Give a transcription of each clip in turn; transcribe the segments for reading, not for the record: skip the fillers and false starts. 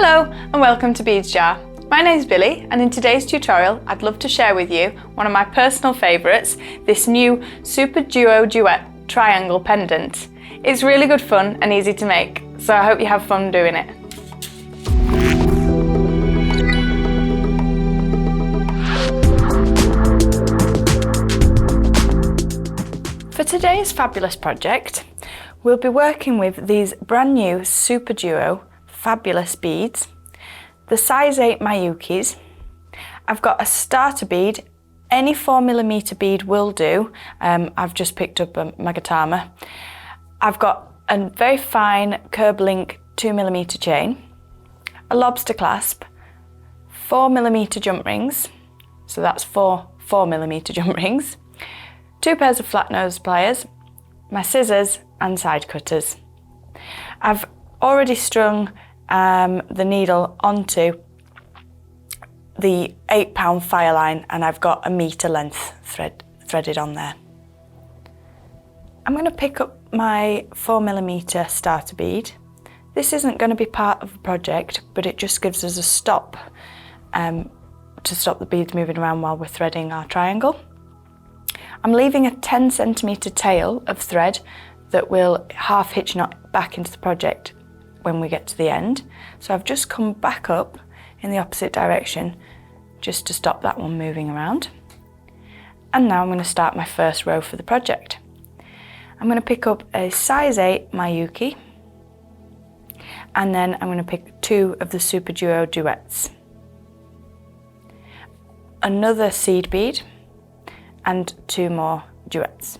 Hello and welcome to Beads Jar. My name's Billy and in today's tutorial I'd love to share with you one of my personal favourites, this new Super Duo Duet triangle pendant. It's really good fun and easy to make, so I hope you have fun doing it. For today's fabulous project, we'll be working with these brand new Super Duo fabulous beads, the size 8 Mayukis. I've got a starter bead, any 4mm bead will do. I've just picked up a Magatama. I've got a very fine curb link 2mm chain, a lobster clasp, 4mm jump rings, so that's 4mm jump rings, 2 pairs of flat nose pliers, my scissors and side cutters. I've already strung the needle onto the 8-pound fire line and I've got a metre length threaded on there. I'm going to pick up my 4mm starter bead. This isn't going to be part of the project, but it just gives us a stop to stop the beads moving around while we're threading our triangle. I'm leaving a 10cm tail of thread that will half hitch knot back into the project when we get to the end. So I've just come back up in the opposite direction just to stop that one moving around. And now I'm going to start my first row for the project. I'm going to pick up a size 8 Mayuki and then I'm going to pick 2 of the Super Duo Duets, another seed bead and 2 more duets.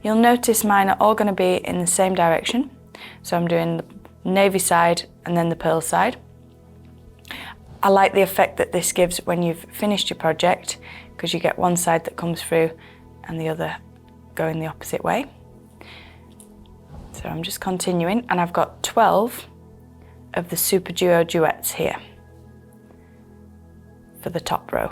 You'll notice mine are all going to be in the same direction, so I'm doing the navy side and then the pearl side. I like the effect that this gives when you've finished your project, because you get one side that comes through and the other going the opposite way. So I'm just continuing and I've got 12 of the Super Duo Duets here for the top row.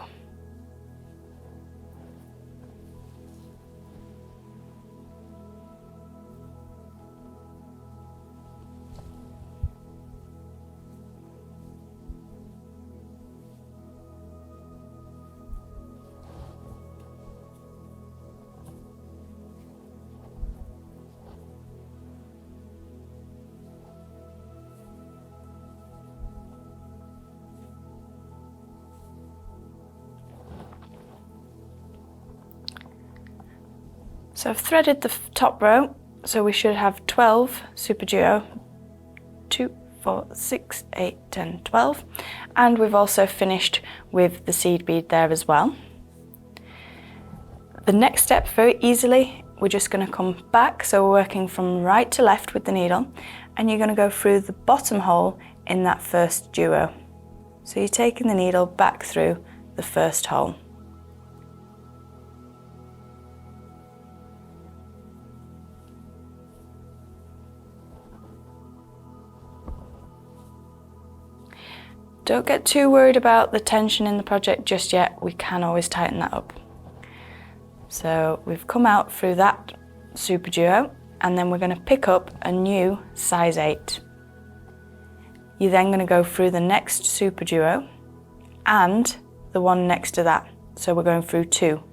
So I've threaded the top row, so we should have 12 Super Duo, 2, 4, 6, 8, 10, 12, and we've also finished with the seed bead there as well. The next step, very easily, we're just going to come back, so we're working from right to left with the needle, and you're going to go through the bottom hole in that first duo. So you're taking the needle back through the first hole. Don't get too worried about the tension in the project just yet, we can always tighten that up. So we've come out through that Super Duo and then we're going to pick up a new size 8. You're then going to go through the next Super Duo and the one next to that, so we're going through 2.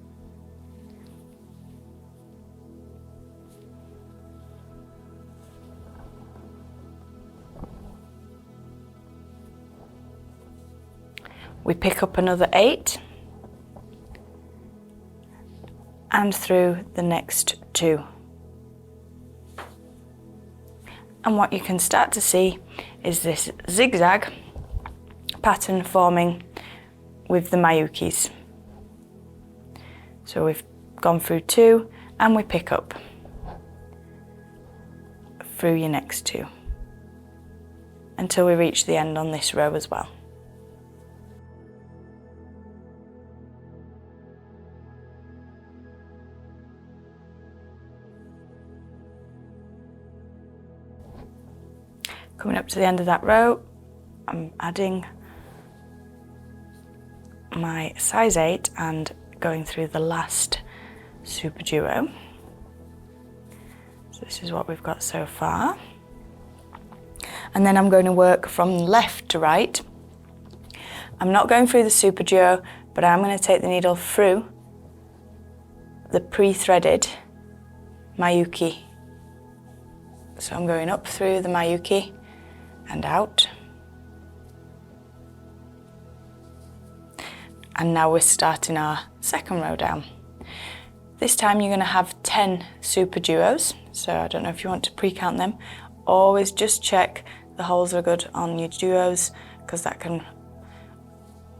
We pick up another 8 and through the next 2. And what you can start to see is this zigzag pattern forming with the Mayukis. So we've gone through 2 and we pick up through your next 2 until we reach the end on this row as well. Coming up to the end of that row, I'm adding my size 8 and going through the last Super Duo. So this is what we've got so far. and then I'm going to work from left to right. I'm not going through the super duo, but I'm going to take the needle through the pre-threaded Miyuki. So I'm going up through the Miyuki and out. And now we're starting our second row down. This time you're going to have 10 super duos, so I don't know if you want to pre-count them. Always just check the holes are good on your duos, because that can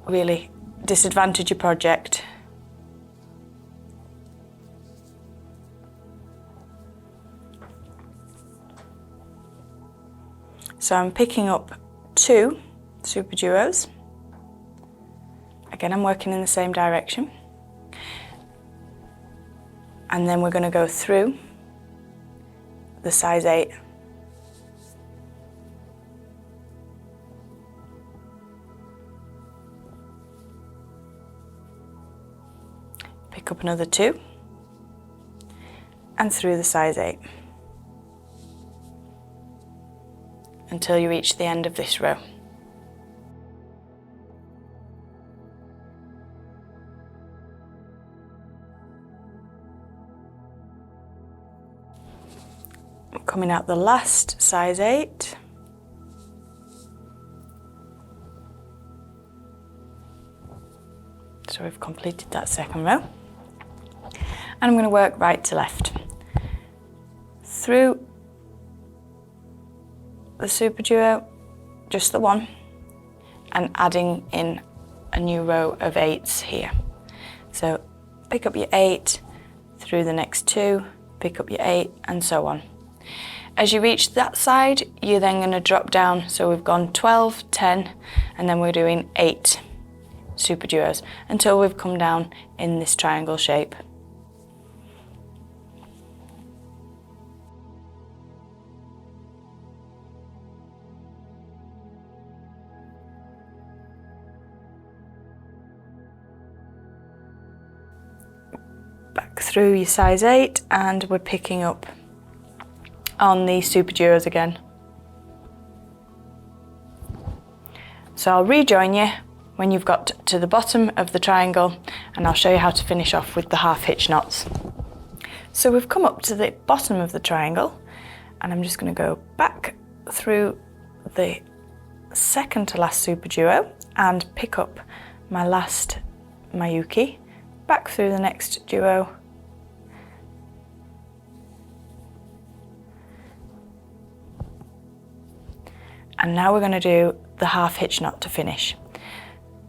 really disadvantage your project. So I'm picking up 2 super duos. Again, I'm working in the same direction. And then we're going to go through the size 8. Pick up another 2 and through the size 8 until you reach the end of this row. Coming out the last size 8. So we've completed that second row. And I'm going to work right to left. Through the super duo, just the one, and adding in a new row of 8s here. So pick up your 8, through the next 2, pick up your 8, and so on. As you reach that side, you're then going to drop down. So we've gone 12, 10, and then we're doing 8 super duos until we've come down in this triangle shape. Back through your size 8, and we're picking up on the super duos again. So I'll rejoin you when you've got to the bottom of the triangle, and I'll show you how to finish off with the half hitch knots. So we've come up to the bottom of the triangle, and I'm just going to go back through the second to last super duo and pick up my last Miyuki, back through the next duo, and now we're going to do the half hitch knot to finish.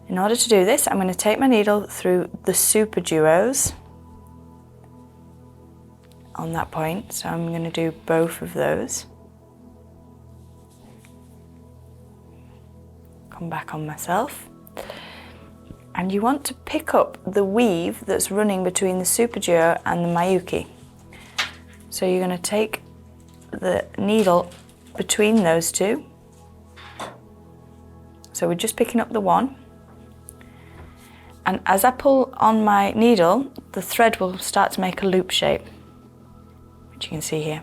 In order to do this, I'm going to take my needle through the super duos on that point, so I'm going to do both of those. Come back on myself. And you want to pick up the weave that's running between the super duo and the Miyuki. So you're going to take the needle between those two. So we're just picking up the one. And as I pull on my needle, the thread will start to make a loop shape, which you can see here.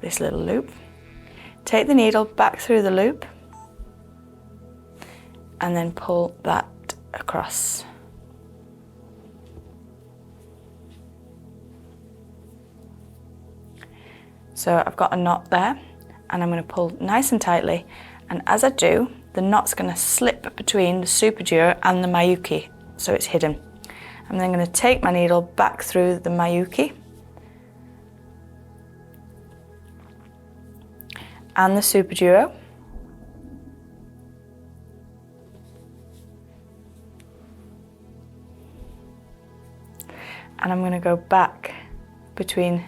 This little loop. Take the needle back through the loop and then pull that across. So I've got a knot there, and I'm going to pull nice and tightly, and as I do, the knot's going to slip between the super duo and the Miyuki, so it's hidden. I'm then going to take my needle back through the Miyuki and the super duo, and I'm going to go back between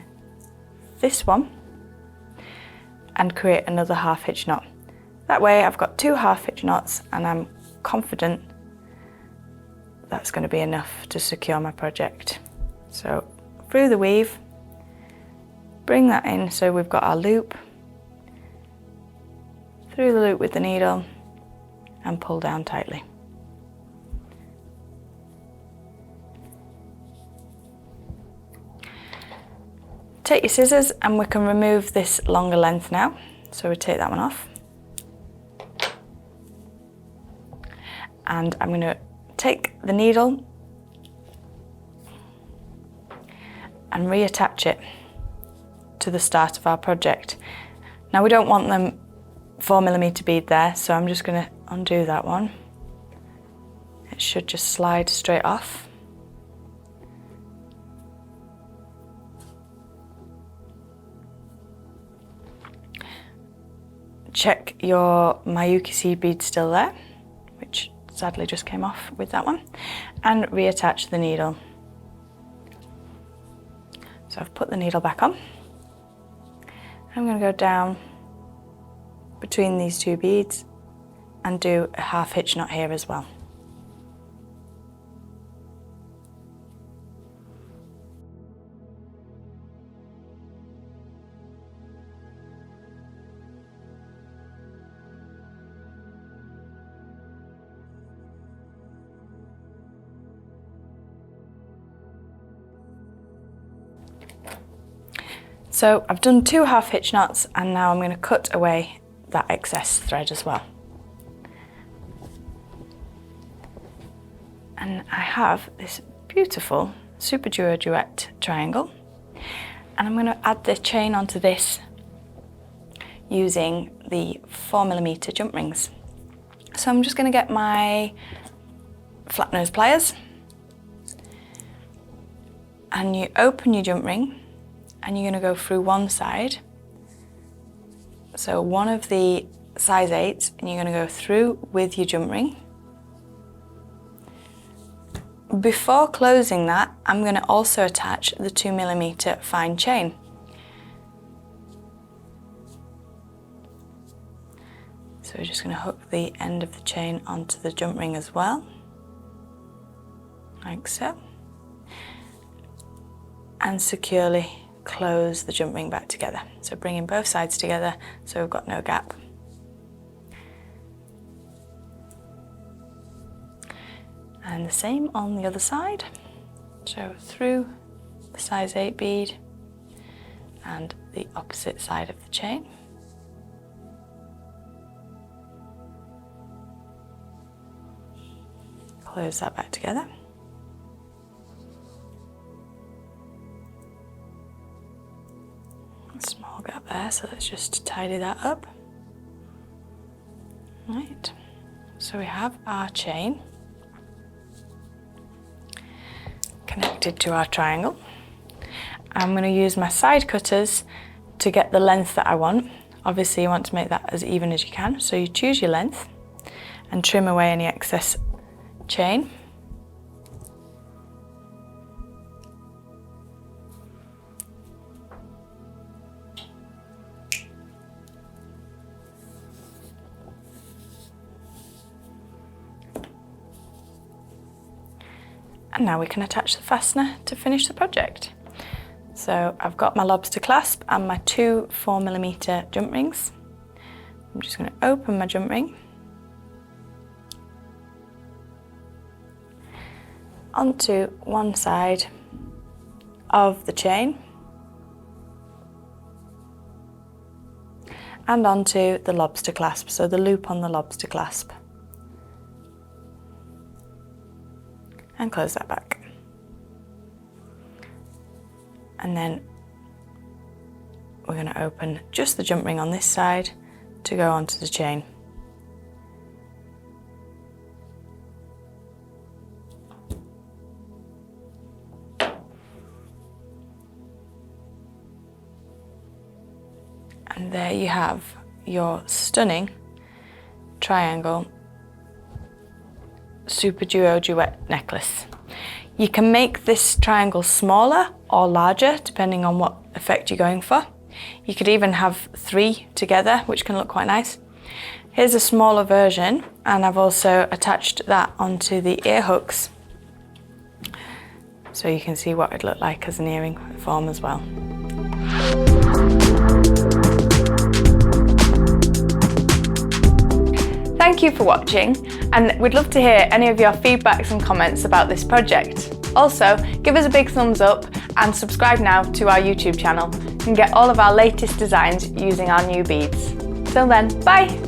this one and create another half hitch knot. That way I've got 2 half hitch knots, and I'm confident that's going to be enough to secure my project. So through the weave, bring that in so we've got our loop, through the loop with the needle, and pull down tightly. Take your scissors and we can remove this longer length now. So we take that one off. And I'm going to take the needle and reattach it to the start of our project. Now we don't want them 4mm bead there, so I'm just going to undo that one. It should just slide straight off. Check your Miyuki seed bead still there, which sadly just came off with that one, and reattach the needle. So I've put the needle back on. I'm going to go down between these two beads and do a half hitch knot here as well. So I've done 2 half hitch knots, and now I'm going to cut away that excess thread as well. And I have this beautiful Super Duo Duet triangle, and I'm going to add the chain onto this using the 4mm jump rings. So I'm just going to get my flat nose pliers, and you open your jump ring and you're going to go through one side, so one of the size 8s, and you're going to go through with your jump ring. Before closing that, I'm going to also attach the 2mm fine chain. So we're just going to hook the end of the chain onto the jump ring as well, like so, and securely close the jump ring back together. So bringing both sides together so we've got no gap. And the same on the other side. So through the size 8 bead and the opposite side of the chain. Close that back together. Small gap there, so let's just tidy that up. Right, so we have our chain connected to our triangle. I'm going to use my side cutters to get the length that I want. Obviously you want to make that as even as you can, so you choose your length and trim away any excess chain. And now we can attach the fastener to finish the project. So I've got my lobster clasp and my 2 4mm jump rings. I'm just going to open my jump ring onto one side of the chain and onto the lobster clasp, so the loop on the lobster clasp. And close that back. And then we're going to open just the jump ring on this side to go onto the chain. And there you have your stunning triangle Super Duo Duet necklace. You can make this triangle smaller or larger depending on what effect you're going for. You could even have 3 together, which can look quite nice. Here's a smaller version, and I've also attached that onto the ear hooks so you can see what it'd look like as an earring form as well. Thank you for watching, and we'd love to hear any of your feedbacks and comments about this project. Also, give us a big thumbs up and subscribe now to our YouTube channel and get all of our latest designs using our new beads. Till then, bye!